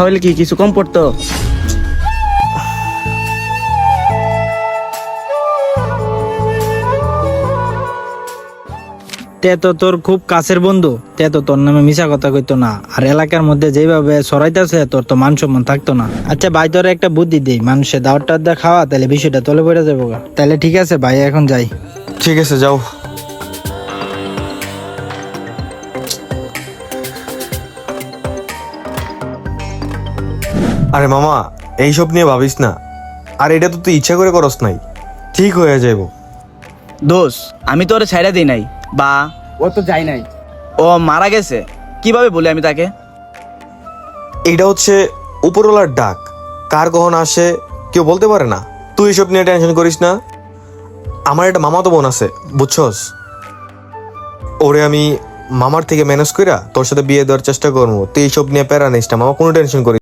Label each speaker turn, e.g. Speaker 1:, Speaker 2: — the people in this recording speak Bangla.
Speaker 1: তাহলে কি কিছু কম পড়তো? তে তো তোর খুব কাছের বন্ধু, তে তো তোর নামে মিশা কথা কইতো না, আর এলাকার মধ্যে যেভাবে ছড়াইতেছে তোর তো মান সম্মান থাকতো না। আচ্ছা ভাই, তোর একটা বুদ্ধি দিই, মানুষের দাওয়াত টাওয়াত দিয়ে খাওয়া, তাহলে বিষয়টা তলে পড়ে যাবো গা। তাহলে ঠিক আছে ভাই, এখন যাই।
Speaker 2: ঠিক আছে, যাও। আরে মামা, এইসব নিয়ে ভাবিস না। আর এটা তো তুই ইচ্ছা করে করস নাই, ঠিক হয়ে যাইব।
Speaker 3: দোষ, আমি তো ওরে ছাইড়া দিই নাই, বা
Speaker 1: ও তো যাই নাই।
Speaker 3: ও মারা গেছে, কিভাবে বলি আমি তাকে?
Speaker 2: এটা হচ্ছে উপরওয়ালার ডাক, কার কখন আসে কেউ বলতে পারে না। তুই এসব নিয়ে টেনশন করিস না। আমার একটা মামাতো বোন আছে, বুঝছস? ওরে আমি মামার থেকে ম্যানেজ কইরা তোর সাথে বিয়ে দেওয়ার চেষ্টা করবো। তুই এইসব নিয়ে প্যারা নিস না মামা, কোনো টেনশন করিস